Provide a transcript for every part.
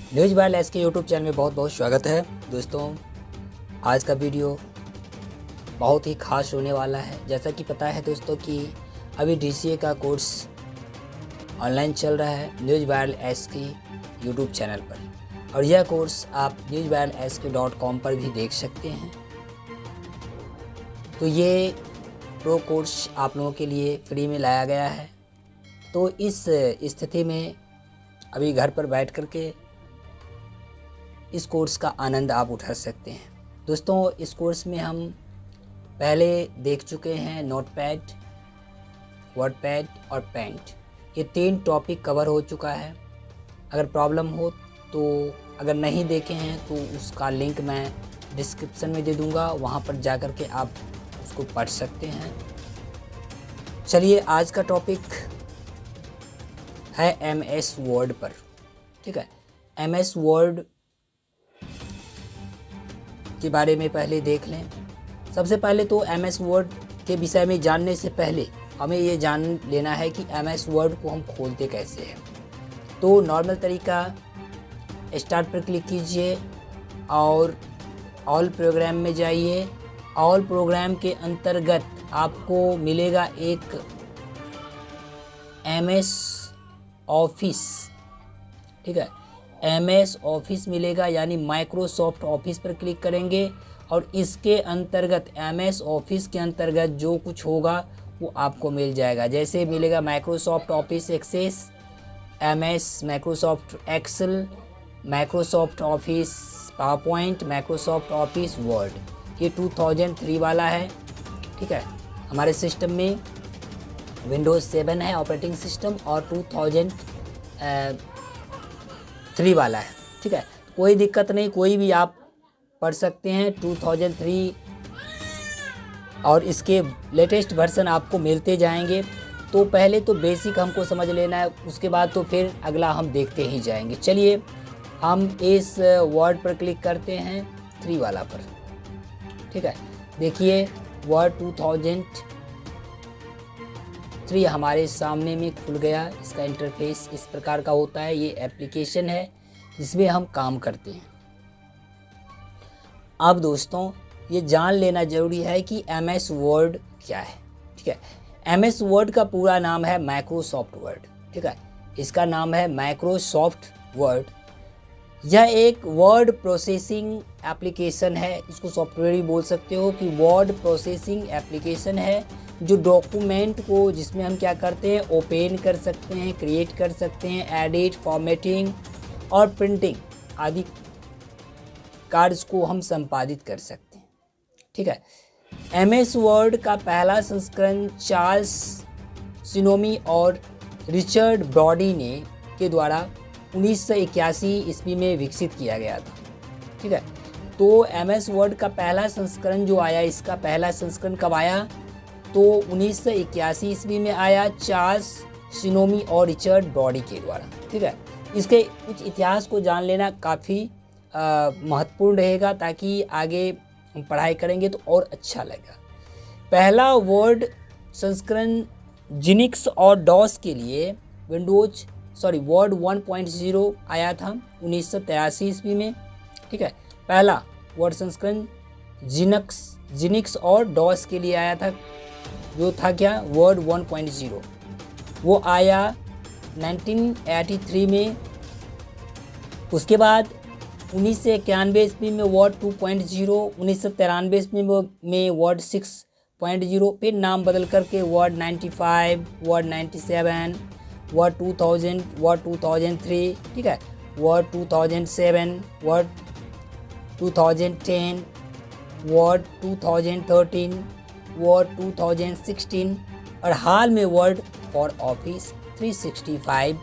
News vial S के YouTube channel में बहुत बहुत स्वागत है। दोस्तों, आज का वीडियो बहुत ही खास होने वाला है। जैसा कि पता है दोस्तों कि अभी DCA का कोर्स ऑनलाइन चल रहा है न्यूज़ वायल एस की यूट्यूब चैनल पर, और यह कोर्स आप newswirelsk.com पर भी देख सकते हैं। तो ये प्रो कोर्स आप लोगों के लिए फ्री में लाया गया है। तो इस स्थिति में अभी घर पर बैठ कर के इस कोर्स का आनंद आप उठा सकते हैं। दोस्तों, इस कोर्स में हम पहले देख चुके हैं नोटपैड, वर्डपैड और पेंट। ये 3 टॉपिक कवर हो चुका है। अगर प्रॉब्लम हो तो अगर नहीं देखे हैं तो उसका लिंक मैं डिस्क्रिप्शन में दे दूंगा, वहाँ पर जा कर के आप उसको पढ़ सकते हैं। चलिए, आज का टॉपिक है MS वर्ड पर। ठीक है, MS वर्ड के बारे में पहले देख लें। सबसे पहले तो MS वर्ड के विषय में जानने से पहले हमें ये जान लेना है कि MS वर्ड को हम खोलते कैसे हैं। तो नॉर्मल तरीका, स्टार्ट पर क्लिक कीजिए और ऑल प्रोग्राम में जाइए। ऑल प्रोग्राम के अंतर्गत आपको मिलेगा एक MS ऑफिस। ठीक है, MS ऑफिस मिलेगा, यानी माइक्रोसॉफ्ट ऑफिस पर क्लिक करेंगे और इसके अंतर्गत MS ऑफिस के अंतर्गत जो कुछ होगा वो आपको मिल जाएगा। जैसे मिलेगा Microsoft Office Access, MS Microsoft Excel, Microsoft Office PowerPoint, Microsoft Office Word. ये 2003 वाला है। ठीक है, हमारे सिस्टम में विंडोज़ 7 है ऑपरेटिंग सिस्टम और 2003 वाला है। ठीक है, कोई दिक्कत नहीं, कोई भी आप पढ़ सकते हैं। 2003 और इसके लेटेस्ट वर्जन आपको मिलते जाएंगे। तो पहले तो बेसिक हमको समझ लेना है, उसके बाद तो फिर अगला हम देखते ही जाएंगे। चलिए, हम इस वर्ड पर क्लिक करते हैं 3 वाला पर। ठीक है, देखिए वर्ड 2003 हमारे सामने में खुल गया। इसका इंटरफेस इस प्रकार का होता है। ये एप्लीकेशन है जिसमें हम काम करते हैं। अब दोस्तों, ये जान लेना ज़रूरी है कि MS वर्ड क्या है। ठीक है, MS वर्ड का पूरा नाम है माइक्रोसॉफ्ट वर्ड। ठीक है, इसका नाम है माइक्रोसॉफ्ट वर्ड। यह एक वर्ड प्रोसेसिंग एप्लीकेशन है। इसको सॉफ्टवेयर भी बोल सकते हो कि वर्ड प्रोसेसिंग एप्लीकेशन है, जो डॉक्यूमेंट को, जिसमें हम क्या करते हैं, ओपन कर सकते हैं, क्रिएट कर सकते हैं, एडिट, फॉर्मेटिंग और प्रिंटिंग आदि कार्य को हम संपादित कर सकते हैं। ठीक है, MS वर्ड का पहला संस्करण चार्ल्स सिनोमी और रिचर्ड ब्रॉडी ने के द्वारा 1981 ईस्वी में विकसित किया गया था। ठीक है, तो MS वर्ड का पहला संस्करण जो आया, इसका पहला संस्करण कब आया, तो 1981 ईस्वी में आया, चार्ल्स सिनोमी और रिचर्ड ब्रॉडी के द्वारा। ठीक है, इसके कुछ इतिहास को जान लेना काफ़ी महत्वपूर्ण रहेगा, ताकि आगे हम पढ़ाई करेंगे तो और अच्छा लगेगा। पहला वर्ड संस्करण जिनिक्स और डॉस के लिए वर्ड 1.0 आया था 1983 ईस्वी में। ठीक है, पहला वर्ड संस्करण जिनिक्स और डॉस के लिए आया था, जो था क्या, वर्ड 1.0। वो आया 1983 में। उसके बाद 1991 ईस्वी में वर्ड 2.0, 1993 ईस्वी में वर्ड 6.0, फिर नाम बदल करके वर्ड 95, वर्ड 97, वर्ड 2000, वर्ड 2003। ठीक है, वर्ड 2007, वर्ड 2010, वर्ड 2013, वर्ड 2016 और हाल में वर्ड फॉर ऑफिस 365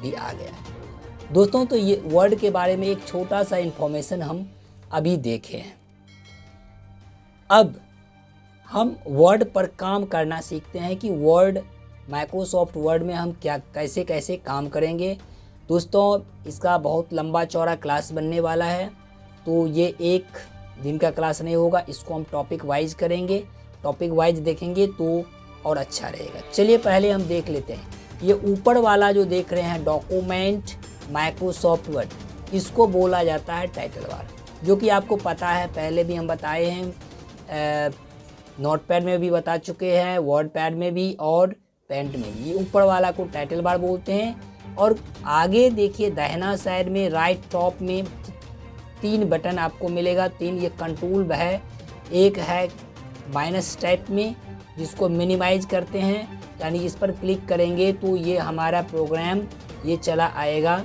भी आ गया है। दोस्तों, तो ये वर्ड के बारे में एक छोटा सा इन्फॉर्मेशन हम अभी देखे हैं। अब हम वर्ड पर काम करना सीखते हैं कि वर्ड, माइक्रोसॉफ्ट वर्ड में हम क्या कैसे कैसे काम करेंगे। दोस्तों, इसका बहुत लंबा चौड़ा क्लास बनने वाला है, तो ये एक दिन का क्लास नहीं होगा। इसको हम टॉपिक वाइज करेंगे, टॉपिक वाइज देखेंगे तो और अच्छा रहेगा। चलिए, पहले हम देख लेते हैं। ये ऊपर वाला जो देख रहे हैं डॉक्यूमेंट माइक्रोसॉफ्ट वर्ड, इसको बोला जाता है टाइटल बार, जो कि आपको पता है, पहले भी हम बताए हैं, नोटपैड में भी बता चुके हैं, वर्ड पैड में भी और पेंट में भी। ये ऊपर वाला को टाइटल बार बोलते हैं। और आगे देखिए दाहिना साइड में राइट टॉप में 3 बटन आपको मिलेगा, 3। ये कंट्रोल है, एक है माइनस टाइप में जिसको मिनिमाइज करते हैं, यानी इस पर क्लिक करेंगे तो ये हमारा प्रोग्राम ये चला आएगा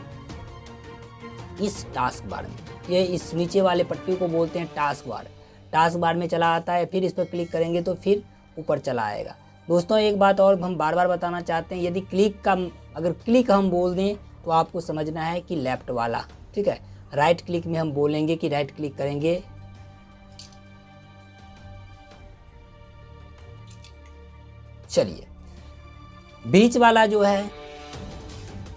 इस टास्क बार में। ये इस नीचे वाले पट्टी को बोलते हैं टास्क बार। टास्क बार में चला आता है, फिर इस पर क्लिक करेंगे तो फिर ऊपर चला आएगा। दोस्तों एक बात और हम बार बार बताना चाहते हैं, यदि अगर क्लिक हम बोल दें तो आपको समझना है कि लेफ्ट वाला, ठीक है। राइट क्लिक में हम बोलेंगे कि राइट क्लिक करेंगे, चलिए बीच वाला जो है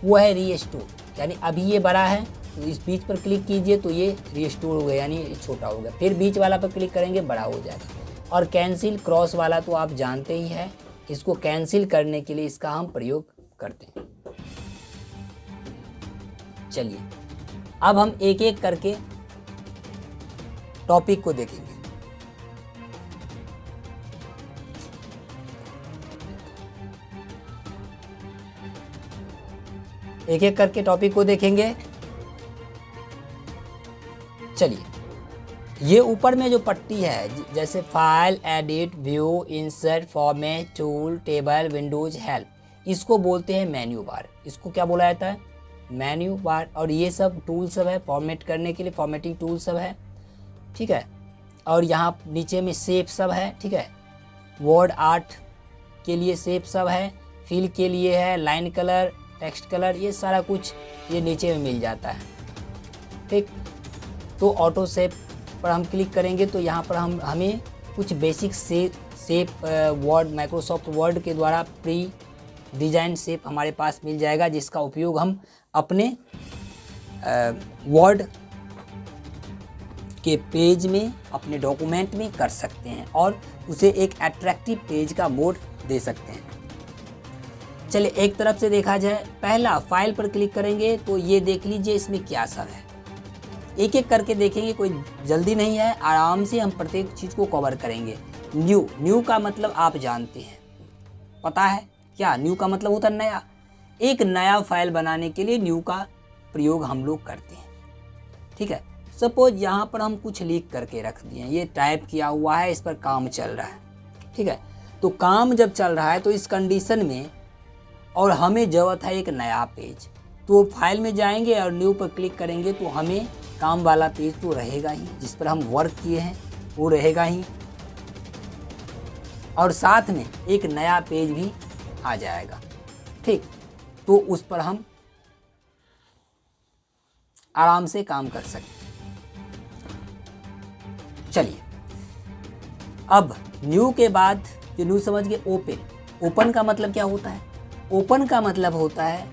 वो है रीस्टोर, यानी अभी ये बड़ा है तो इस बीच पर क्लिक कीजिए तो ये रीस्टोर हो गया, यानी छोटा हो गया। फिर बीच वाला पर क्लिक करेंगे, बड़ा हो जाएगा। और कैंसिल क्रॉस वाला तो आप जानते ही हैं, इसको कैंसिल करने के लिए इसका हम प्रयोग करते हैं। चलिए अब हम एक एक करके टॉपिक को देखेंगे। एक एक करके टॉपिक को देखेंगे। चलिए ये ऊपर में जो पट्टी है, जैसे file, edit, view, insert, format, tool, table, Windows, help, इसको बोलते हैं मेन्यू बार। इसको क्या बोला जाता है? Menu bar. और ये सब टूल सब है फॉर्मेट करने के लिए, फॉर्मेटिंग टूल सब है, ठीक है। और यहाँ नीचे में शेप सब है, ठीक है। वर्ड आर्ट के लिए शेप सब है, फिल के लिए है, लाइन कलर, टेक्स्ट कलर, ये सारा कुछ ये नीचे में मिल जाता है, ठीक। तो ऑटो शेप पर हम क्लिक करेंगे तो यहाँ पर हमें कुछ basic shape word Microsoft word के द्वारा प्री डिजाइन शेप हमारे पास मिल जाएगा, जिसका उपयोग हम अपने वर्ड के पेज में, अपने डॉक्यूमेंट में कर सकते हैं और उसे एक अट्रैक्टिव पेज का मोड दे सकते हैं। चलिए एक तरफ से देखा जाए, पहला फाइल पर क्लिक करेंगे तो ये देख लीजिए इसमें क्या सब है। एक एक करके देखेंगे, कोई जल्दी नहीं है, आराम से हम प्रत्येक चीज़ को कवर करेंगे। न्यू का मतलब आप जानते हैं, पता है क्या? न्यू का मतलब होता है नया। एक नया फाइल बनाने के लिए न्यू का प्रयोग हम लोग करते हैं, ठीक है। सपोज यहाँ पर हम कुछ लिख करके रख दिए, ये टाइप किया हुआ है, इस पर काम चल रहा है, ठीक है। तो काम जब चल रहा है तो इस कंडीशन में और हमें ज़रूरत है एक नया पेज, तो फाइल में जाएंगे और न्यू पर क्लिक करेंगे तो हमें काम वाला पेज तो रहेगा ही, जिस पर हम वर्क किए हैं वो रहेगा ही, और साथ में एक नया पेज भी आ जाएगा, ठीक। तो उस पर हम आराम से काम कर सकते हैं। चलिए अब न्यू के बाद जो न्यू समझ गए, ओपन। ओपन का मतलब क्या होता है? ओपन का मतलब होता है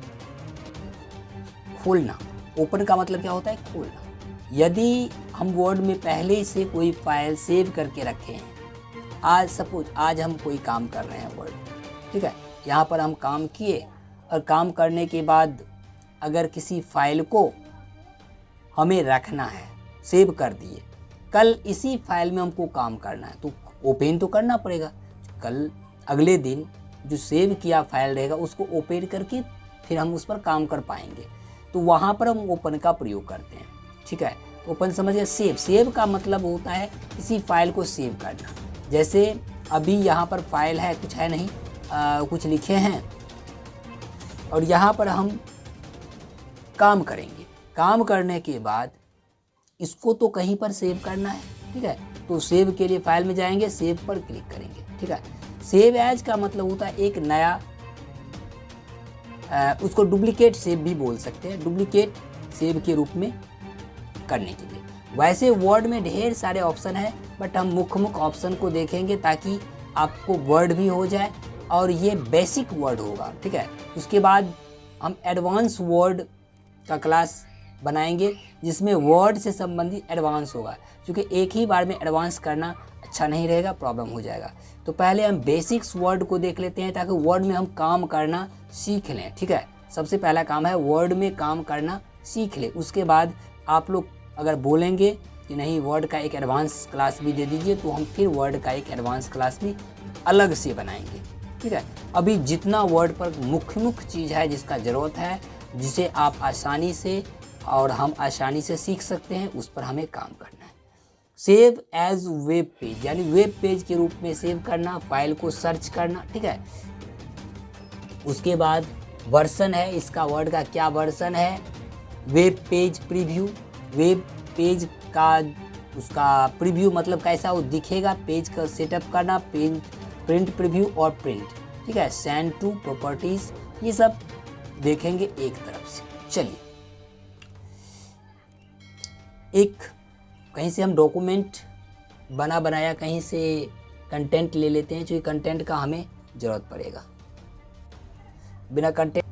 खोलना। ओपन का मतलब क्या होता है? खोलना। यदि हम वर्ड में पहले से कोई फाइल सेव करके रखे हैं, आज हम कोई काम कर रहे हैं वर्ड, ठीक है, यहाँ पर हम काम किए और काम करने के बाद अगर किसी फाइल को हमें रखना है, सेव कर दिए, कल इसी फाइल में हमको काम करना है तो ओपन तो करना पड़ेगा। कल अगले दिन जो सेव किया फाइल रहेगा उसको ओपन करके फिर हम उस पर काम कर पाएंगे, तो वहाँ पर हम ओपन का प्रयोग करते हैं, ठीक है। ओपन समझिए। सेव का मतलब होता है किसी फाइल को सेव करना। जैसे अभी यहाँ पर फाइल है, कुछ है नहीं, कुछ लिखे हैं और यहाँ पर हम काम करेंगे। काम करने के बाद इसको तो कहीं पर सेव करना है, ठीक है। तो सेव के लिए फाइल में जाएंगे, सेव पर क्लिक करेंगे, ठीक है। सेव एज का मतलब होता है एक नया, उसको डुप्लीकेट सेव भी बोल सकते हैं, डुप्लीकेट सेव के रूप में करने के लिए। वैसे वर्ड में ढेर सारे ऑप्शन हैं, बट हम मुख्य ऑप्शन को देखेंगे ताकि आपको वर्ड भी हो जाए और ये बेसिक वर्ड होगा, ठीक है। उसके बाद हम एडवांस वर्ड का क्लास बनाएंगे जिसमें वर्ड से संबंधित एडवांस होगा, क्योंकि एक ही बार में एडवांस करना अच्छा नहीं रहेगा, प्रॉब्लम हो जाएगा। तो पहले हम बेसिक्स वर्ड को देख लेते हैं ताकि वर्ड में हम काम करना सीख लें, ठीक है। सबसे पहला काम है वर्ड में काम करना सीख ले। उसके बाद आप लोग अगर बोलेंगे कि नहीं वर्ड का एक एडवांस क्लास भी दे दीजिए, तो हम फिर वर्ड का एक एडवांस क्लास भी अलग से बनाएंगे। ठीक है, अभी जितना वर्ड पर मुख्य चीज़ है जिसका ज़रूरत है, जिसे आप आसानी से और हम आसानी से सीख सकते हैं, उस पर हमें काम करना है। सेव एज वेब पेज, यानी वेब पेज के रूप में सेव करना, फाइल को सर्च करना। ठीक है, उसके बाद वर्जन है इसका, वर्ड का क्या वर्जन है, web page preview, web page का उसका प्रीव्यू मतलब कैसा वो दिखेगा, पेज का सेटअप करना, प्रिंट प्रीव्यू और प्रिंट। ठीक है, सेंड टू प्रॉपर्टीज, ये सब देखेंगे एक तरफ से। चलिए, एक कहीं से हम डॉक्यूमेंट बनाया कहीं से कंटेंट ले लेते हैं, जो कंटेंट का हमें ज़रूरत पड़ेगा। बिना कंटेंट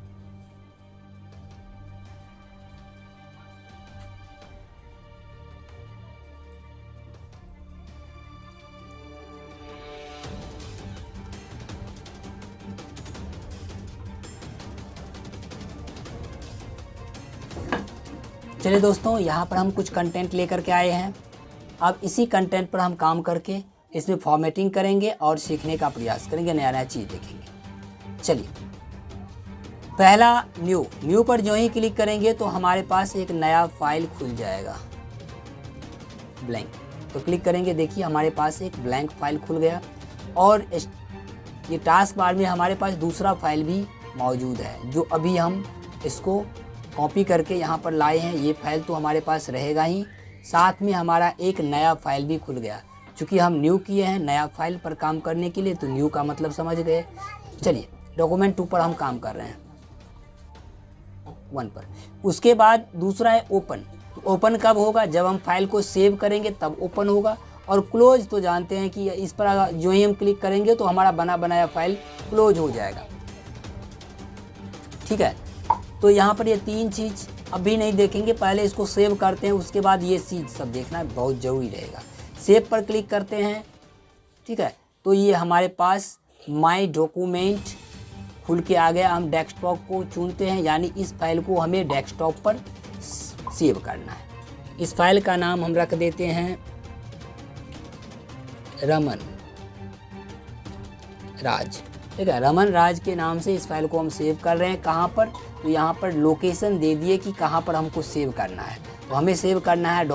चलिए दोस्तों, यहाँ पर हम कुछ कंटेंट लेकर के आए हैं। अब इसी कंटेंट पर हम काम करके इसमें फॉर्मेटिंग करेंगे और सीखने का प्रयास करेंगे, नया नया चीज़ देखेंगे। चलिए, पहला न्यू पर जो ही क्लिक करेंगे तो हमारे पास एक नया फाइल खुल जाएगा, ब्लैंक। तो क्लिक करेंगे, देखिए हमारे पास एक ब्लैंक फाइल खुल गया। और ये टास्क बार में हमारे पास दूसरा फाइल भी मौजूद है, जो अभी हम इसको कॉपी करके यहाँ पर लाए हैं। ये फाइल तो हमारे पास रहेगा ही, साथ में हमारा एक नया फाइल भी खुल गया। चूँकि हम न्यू किए हैं नया फाइल पर काम करने के लिए, तो न्यू का मतलब समझ गए। चलिए, डॉक्यूमेंट 2 पर हम काम कर रहे हैं, 1 पर। उसके बाद दूसरा है ओपन। ओपन कब होगा, जब हम फाइल को सेव करेंगे तब ओपन होगा। और क्लोज तो जानते हैं कि इस पर जो ही हम क्लिक करेंगे तो हमारा बनाया फाइल क्लोज हो जाएगा। ठीक है, तो यहाँ पर ये 3 चीज़ अभी नहीं देखेंगे, पहले इसको सेव करते हैं, उसके बाद ये चीज़ सब देखना बहुत ज़रूरी रहेगा। सेव पर क्लिक करते हैं। ठीक है, तो ये हमारे पास माय डॉक्यूमेंट खुल के आ गया। हम डेस्कटॉप को चुनते हैं, यानी इस फाइल को हमें डेस्कटॉप पर सेव करना है। इस फाइल का नाम हम रख देते हैं रमन राज। ठीक है, रमन राज के नाम से इस फाइल को हम सेव कर रहे हैं। कहाँ पर, तो यहाँ पर लोकेशन दे दिए कि कहाँ पर हमको सेव करना है। तो हमें सेव करना है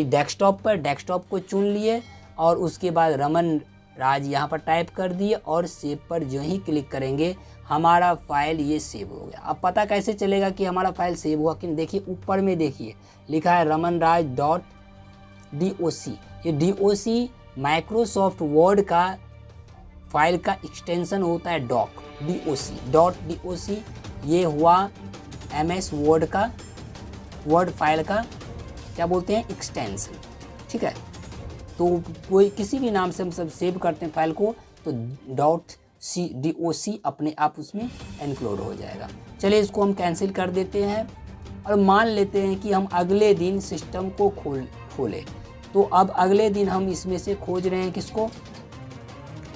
डेस्कटॉप पर। डेस्कटॉप को चुन लिए और उसके बाद रमन राज यहाँ पर टाइप कर दिए और सेव पर जो ही क्लिक करेंगे हमारा फाइल ये सेव हो गया। अब पता कैसे चलेगा कि हमारा फाइल सेव हुआ कि, देखिए ऊपर में देखिए लिखा है ramanraj.doc। ये doc माइक्रोसॉफ्ट वर्ड का फाइल का एक्सटेंशन होता है doc। ये हुआ MS वर्ड का, वर्ड फाइल का क्या बोलते हैं, एक्सटेंशन। ठीक है, तो कोई किसी भी नाम से हम सब सेव करते हैं फाइल को, तो .doc अपने आप उसमें इंक्लूड हो जाएगा। चलिए, इसको हम कैंसिल कर देते हैं और मान लेते हैं कि हम अगले दिन सिस्टम को खोलें। तो अब अगले दिन हम इसमें से खोज रहे हैं किसको,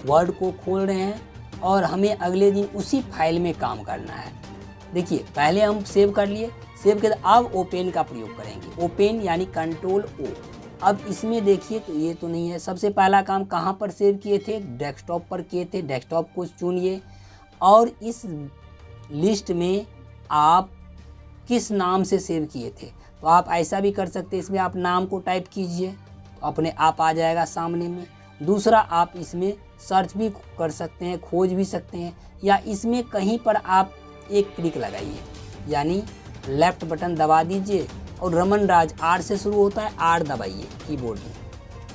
वर्ड को खोल रहे हैं और हमें अगले दिन उसी फाइल में काम करना है। देखिए, पहले हम सेव कर लिए, सेव के अब ओपन का प्रयोग करेंगे। ओपन यानी Ctrl+O। अब इसमें देखिए तो ये तो नहीं है। सबसे पहला काम कहाँ पर सेव किए थे, डेस्कटॉप पर किए थे। डेस्कटॉप को चुनिए और इस लिस्ट में आप किस नाम से सेव किए थे, तो आप ऐसा भी कर सकते हैं, इसमें आप नाम को टाइप कीजिए तो अपने आप आ जाएगा सामने में। दूसरा, आप इसमें सर्च भी कर सकते हैं, खोज भी सकते हैं, या इसमें कहीं पर आप एक क्लिक लगाइए, यानी लेफ्ट बटन दबा दीजिए और रमन राज R से शुरू होता है, R दबाइए कीबोर्ड में,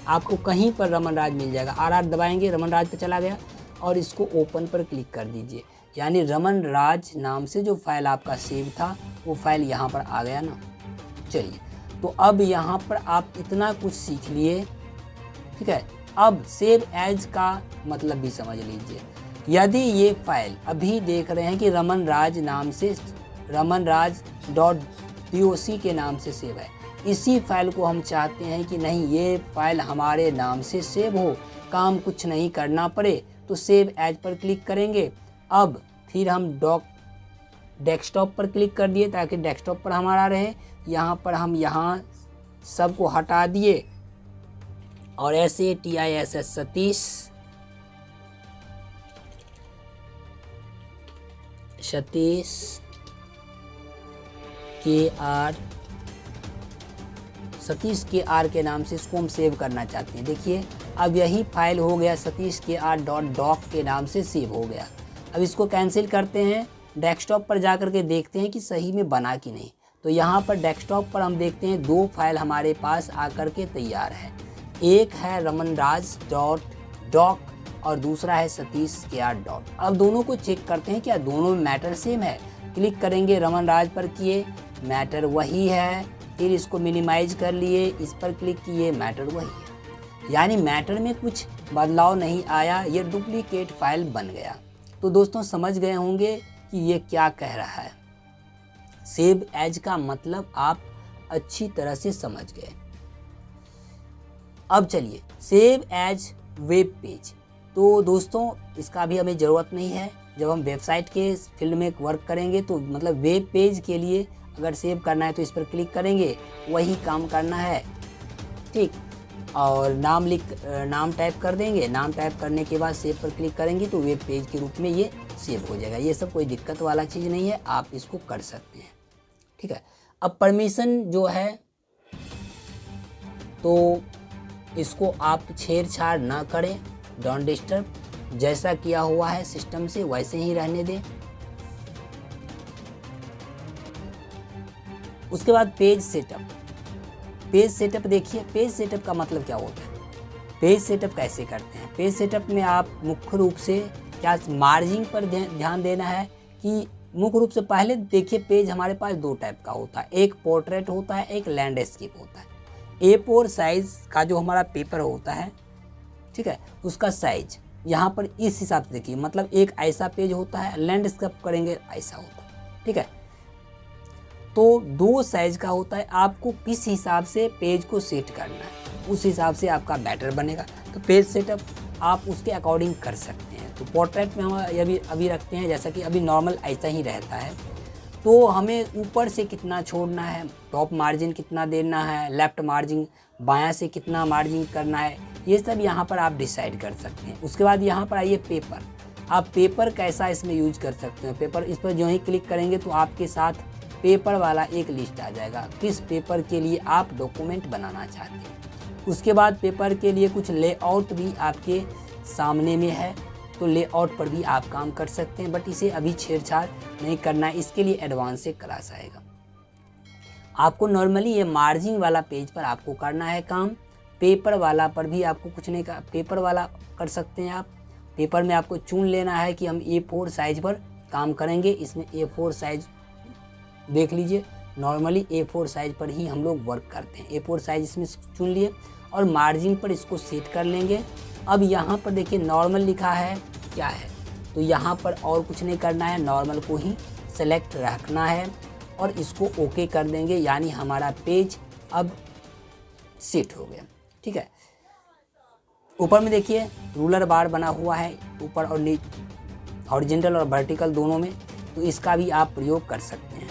आपको कहीं पर रमन राज मिल जाएगा। R दबाएंगे, रमन राज पे चला गया और इसको ओपन पर क्लिक कर दीजिए, यानी रमन राज नाम से जो फाइल आपका सेव था वो फाइल यहाँ पर आ गया ना। चलिए, तो अब यहाँ पर आप इतना कुछ सीख लिए। ठीक है, अब सेव एज का मतलब भी समझ लीजिए। यदि ये फाइल अभी देख रहे हैं कि रमन राज नाम से, ramanraj.doc के नाम से सेव है, इसी फाइल को हम चाहते हैं कि नहीं ये फाइल हमारे नाम से सेव हो, काम कुछ नहीं करना पड़े, तो सेव एज पर क्लिक करेंगे। अब फिर हम डेस्कटॉप पर क्लिक कर दिए ताकि डेस्कटॉप पर हमारा रहे। यहाँ पर हम यहाँ सबको हटा दिए और ऐसे TISS सतीश KR के नाम से इसको हम सेव करना चाहते हैं। देखिए अब यही फाइल हो गया सतीश KR.doc के नाम से सेव हो गया। अब इसको कैंसिल करते हैं, डेस्कटॉप पर जाकर के देखते हैं कि सही में बना कि नहीं। तो यहाँ पर डेस्कटॉप पर हम देखते हैं 2 फाइल हमारे पास आकर के तैयार है। एक है ramanraj.doc और दूसरा है सतीश KR. अब दोनों को चेक करते हैं क्या दोनों में मैटर सेम है। क्लिक करेंगे, रमन राज पर किए, मैटर वही है। फिर इसको मिनिमाइज कर लिए, इस पर क्लिक किए, मैटर वही है। यानी मैटर में कुछ बदलाव नहीं आया, ये डुप्लीकेट फाइल बन गया। तो दोस्तों समझ गए होंगे कि ये क्या कह रहा है। सेव एज का मतलब आप अच्छी तरह से समझ गए। अब चलिए सेव एज वेब पेज। तो दोस्तों इसका भी हमें ज़रूरत नहीं है। जब हम वेबसाइट के फील्ड में वर्क करेंगे तो मतलब वेब पेज के लिए अगर सेव करना है तो इस पर क्लिक करेंगे, वही काम करना है, ठीक। और नाम टाइप कर देंगे। नाम टाइप करने के बाद सेव पर क्लिक करेंगे तो वेब पेज के रूप में ये सेव हो जाएगा। ये सब कोई दिक्कत वाला चीज़ नहीं है, आप इसको कर सकते हैं, ठीक है। अब परमिशन जो है तो इसको आप छेड़छाड़ ना करें, डोंट डिस्टर्ब। जैसा किया हुआ है सिस्टम से वैसे ही रहने दें। उसके बाद पेज सेटअप। पेज सेटअप देखिए, पेज सेटअप का मतलब क्या होता है, पेज सेटअप कैसे करते हैं। पेज सेटअप में आप मुख्य रूप से क्या मार्जिन पर ध्यान देना है कि मुख्य रूप से पहले देखिए पेज हमारे पास 2 टाइप का होता है, एक पोर्ट्रेट होता है, एक लैंडस्केप होता है। A4 साइज का जो हमारा पेपर होता है, ठीक है, उसका साइज यहाँ पर इस हिसाब से देखिए, मतलब एक ऐसा पेज होता है, लैंडस्केप करेंगे ऐसा होता है, ठीक है। तो 2 साइज का होता है, आपको किस हिसाब से पेज को सेट करना है उस हिसाब से आपका बैटर बनेगा। तो पेज सेटअप आप उसके अकॉर्डिंग कर सकते हैं। तो पोर्ट्रेट में हम अभी रखते हैं, जैसा कि अभी नॉर्मल ऐसा ही रहता है। तो हमें ऊपर से कितना छोड़ना है, टॉप मार्जिन कितना देना है, लेफ़्ट मार्जिन बायां से कितना मार्जिन करना है, ये सब यहाँ पर आप डिसाइड कर सकते हैं। उसके बाद यहाँ पर आइए पेपर। आप पेपर कैसा इसमें यूज कर सकते हैं। पेपर, इस पर जो ही क्लिक करेंगे तो आपके साथ पेपर वाला एक लिस्ट आ जाएगा, किस पेपर के लिए आप डॉक्यूमेंट बनाना चाहते हैं। उसके बाद पेपर के लिए कुछ लेआउट भी आपके सामने में है, तो लेआउट पर भी आप काम कर सकते हैं, बट इसे अभी छेड़छाड़ नहीं करना है, इसके लिए एडवांस से क्लास आएगा। आपको नॉर्मली ये मार्जिन वाला पेज पर आपको करना है काम, पेपर वाला पर भी आपको कुछ नहीं का, पेपर वाला कर सकते हैं आप। पेपर में आपको चुन लेना है कि हम A4 साइज पर काम करेंगे। इसमें A4 साइज देख लीजिए, नॉर्मली A4 साइज पर ही हम लोग वर्क करते हैं। A4 साइज इसमें चुन लिए और मार्जिन पर इसको सेट कर लेंगे। अब यहाँ पर देखिए नॉर्मल लिखा है, क्या है, तो यहाँ पर और कुछ नहीं करना है, नॉर्मल को ही सेलेक्ट रखना है और इसको ओके कर देंगे। यानी हमारा पेज अब सेट हो गया, ठीक है। ऊपर में देखिए रूलर बार बना हुआ है, ऊपर और नीचे, हॉरिजॉन्टल और वर्टिकल दोनों में, तो इसका भी आप प्रयोग कर सकते हैं।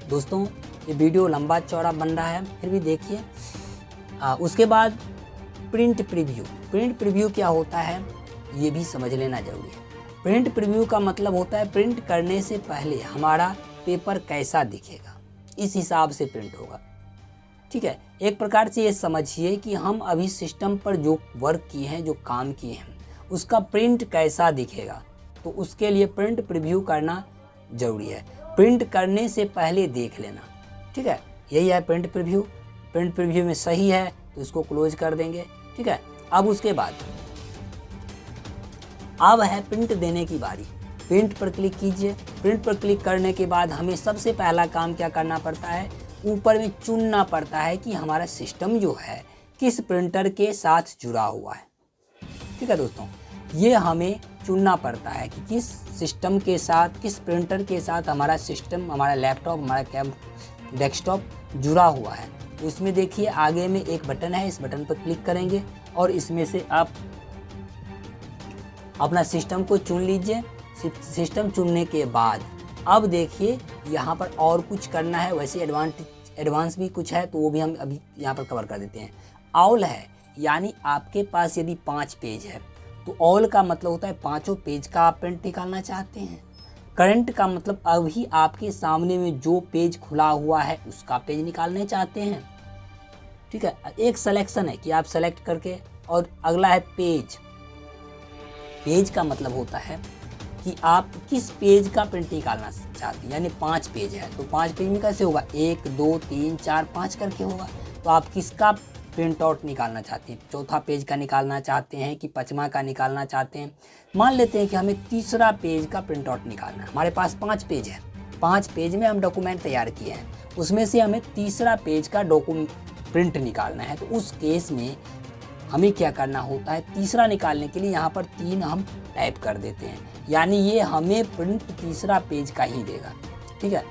दोस्तों ये वीडियो लंबा चौड़ा बन रहा है, फिर भी देखिए। उसके बाद प्रिंट प्रीव्यू। प्रिंट प्रीव्यू क्या होता है ये भी समझ लेना जरूरी है। प्रिंट प्रीव्यू का मतलब होता है प्रिंट करने से पहले हमारा पेपर कैसा दिखेगा, इस हिसाब से प्रिंट होगा, ठीक है। एक प्रकार से ये समझिए कि हम अभी सिस्टम पर जो वर्क किए हैं, जो काम किए हैं, उसका प्रिंट कैसा दिखेगा, तो उसके लिए प्रिंट प्रीव्यू करना जरूरी है। प्रिंट करने से पहले देख लेना, ठीक है, यही है प्रिंट प्रीव्यू। प्रिंट प्रीव्यू में सही है तो इसको क्लोज कर देंगे, ठीक है। अब उसके बाद अब है प्रिंट देने की बारी। प्रिंट पर क्लिक कीजिए। प्रिंट पर क्लिक करने के बाद हमें सबसे पहला काम क्या करना पड़ता है, ऊपर में चुनना पड़ता है कि हमारा सिस्टम जो है किस प्रिंटर के साथ जुड़ा हुआ है, ठीक है दोस्तों। ये हमें चुनना पड़ता है कि किस सिस्टम के साथ, किस प्रिंटर के साथ हमारा सिस्टम, हमारा लैपटॉप, हमारा डेस्कटॉप जुड़ा हुआ है। तो इसमें देखिए आगे में एक बटन है, इस बटन पर क्लिक करेंगे और इसमें से आप अपना सिस्टम को चुन लीजिए। सिस्टम चुनने के बाद अब देखिए यहाँ पर और कुछ करना है। वैसे एडवांस भी कुछ है तो वो भी हम अभी यहाँ पर कवर कर देते हैं। ऑल है, यानी आपके पास यदि 5 पेज है तो ऑल का मतलब होता है 5 पेज का आप प्रिंट निकालना चाहते हैं। करंट का मतलब अभी आपके सामने में जो पेज खुला हुआ है उसका पेज निकालना चाहते हैं। ठीक है, एक सिलेक्शन है कि आप सेलेक्ट करके, और अगला है पेज। पेज का मतलब होता है कि आप किस पेज का प्रिंट निकालना चाहते हैं। यानी 5 पेज है तो 5 पेज में कैसे होगा, 1 2 3 4 5 करके होगा। तो आप किसका प्रिंट आउट निकालना चाहते हैं, चौथा पेज का निकालना चाहते हैं कि 5वां का निकालना चाहते हैं। मान लेते हैं कि हमें तीसरा पेज का प्रिंट आउट निकालना है। हमारे पास 5 पेज है, 5 पेज में हम डॉक्यूमेंट तैयार किए हैं, उसमें से हमें तीसरा पेज का प्रिंट निकालना है। तो उस केस में हमें क्या करना होता है, तीसरा निकालने के लिए यहाँ पर 3 हम टाइप कर देते हैं, यानी ये हमें प्रिंट तीसरा पेज का ही देगा। ठीक है,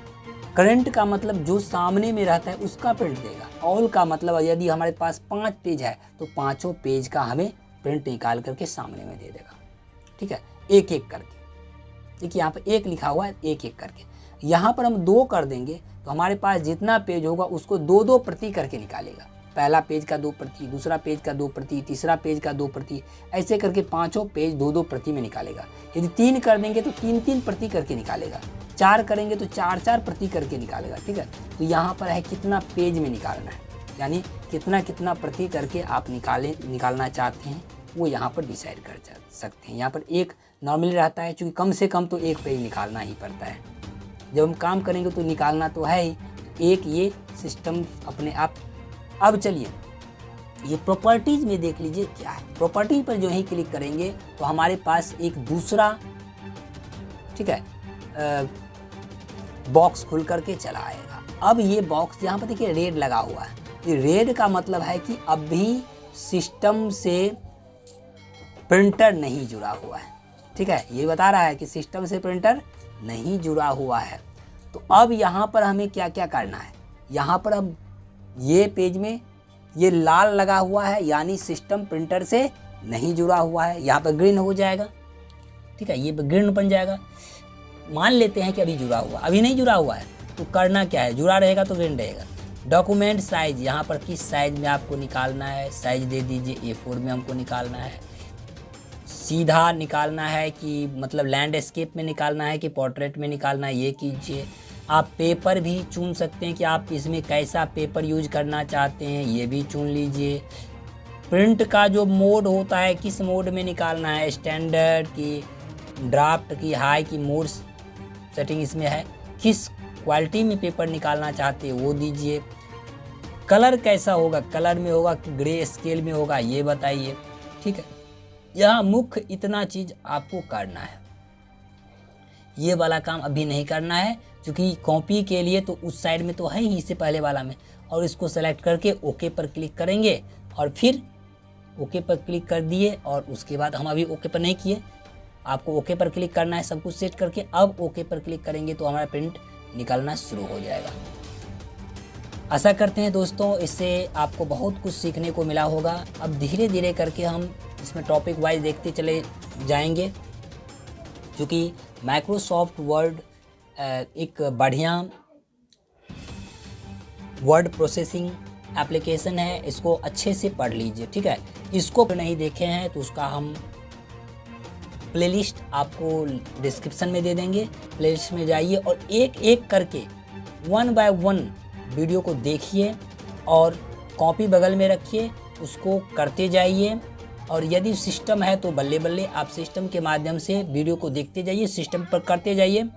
करंट का मतलब जो सामने में रहता है उसका प्रिंट देगा। ऑल का मतलब यदि हमारे पास 5 पेज है तो 5 पेज का हमें प्रिंट निकाल करके सामने में दे देगा। ठीक है, एक एक करके। देखिए यहाँ पर 1 लिखा हुआ है, एक एक करके। यहाँ पर हम 2 कर देंगे तो हमारे पास जितना पेज होगा उसको 2-2 प्रति करके निकालेगा। पहला पेज का 2 प्रति, दूसरा पेज का 2 प्रति, तीसरा पेज का 2 प्रति, ऐसे करके 5 पेज 2-2 प्रति में निकालेगा। यदि 3 कर देंगे तो 3-3 प्रति करके निकालेगा। 4 करेंगे तो 4-4 प्रति करके निकालेगा। ठीक है, तो यहाँ पर है कितना पेज में निकालना है, यानी कितना प्रति करके आप निकालना चाहते हैं वो यहाँ पर डिसाइड कर सकते हैं। यहाँ पर एक नॉर्मली रहता है, चूँकि कम से कम तो 1 पेज निकालना ही पड़ता है। जब हम काम करेंगे तो निकालना तो है ही, एक ये सिस्टम अपने आप। अब चलिए ये प्रॉपर्टीज में देख लीजिए क्या है। प्रॉपर्टी पर जो ही क्लिक करेंगे तो हमारे पास एक दूसरा, ठीक है, बॉक्स खुल करके चला आएगा। अब ये बॉक्स यहाँ पर देखिए रेड लगा हुआ है, ये रेड का मतलब है कि अभी सिस्टम से प्रिंटर नहीं जुड़ा हुआ है। ठीक है, ये बता रहा है कि सिस्टम से प्रिंटर नहीं जुड़ा हुआ है। तो अब यहाँ पर हमें क्या क्या करना है, यहाँ पर अब ये पेज में ये लाल लगा हुआ है, यानी सिस्टम प्रिंटर से नहीं जुड़ा हुआ है। यहाँ पर ग्रीन हो जाएगा। ठीक है, ये ग्रीन बन जाएगा। मान लेते हैं कि अभी जुड़ा हुआ, अभी नहीं जुड़ा हुआ है तो करना क्या है, जुड़ा रहेगा तो ग्रीन रहेगा। डॉक्यूमेंट साइज, यहाँ पर किस साइज में आपको निकालना है, साइज दे दीजिए A4 में हमको निकालना है। सीधा निकालना है कि मतलब लैंडस्केप में निकालना है कि पोर्ट्रेट में निकालना है, ये कीजिए। आप पेपर भी चुन सकते हैं कि आप इसमें कैसा पेपर यूज करना चाहते हैं, ये भी चुन लीजिए। प्रिंट का जो मोड होता है किस मोड में निकालना है, स्टैंडर्ड की, ड्राफ्ट की, हाई की मोड सेटिंग इसमें है। किस क्वालिटी में पेपर निकालना चाहते हैं वो दीजिए। कलर कैसा होगा, कलर में होगा कि ग्रे स्केल में होगा, ये बताइए। ठीक है, यहाँ मुख्य इतना चीज़ आपको करना है, ये वाला काम अभी नहीं करना है क्योंकि कॉपी के लिए तो उस साइड में तो है ही, इससे पहले वाला में। और इसको सेलेक्ट करके ओके पर क्लिक करेंगे और फिर ओके पर क्लिक कर दिए, और उसके बाद हम अभी ओके पर नहीं किए, आपको ओके पर क्लिक करना है सब कुछ सेट करके। अब ओके पर क्लिक करेंगे तो हमारा प्रिंट निकलना शुरू हो जाएगा। आशा करते हैं दोस्तों इससे आपको बहुत कुछ सीखने को मिला होगा। अब धीरे धीरे करके हम इसमें टॉपिक वाइज देखते चले जाएंगे, क्योंकि माइक्रोसॉफ्ट वर्ड एक बढ़िया वर्ड प्रोसेसिंग एप्लीकेशन है, इसको अच्छे से पढ़ लीजिए। ठीक है, इसको नहीं देखे हैं तो उसका हम प्लेलिस्ट आपको डिस्क्रिप्शन में दे देंगे। प्लेलिस्ट में जाइए और एक एक करके 1 बाय 1 वीडियो को देखिए और कॉपी बगल में रखिए, उसको करते जाइए। और यदि सिस्टम है तो बल्ले बल्ले आप सिस्टम के माध्यम से वीडियो को देखते जाइए, सिस्टम पर करते जाइए।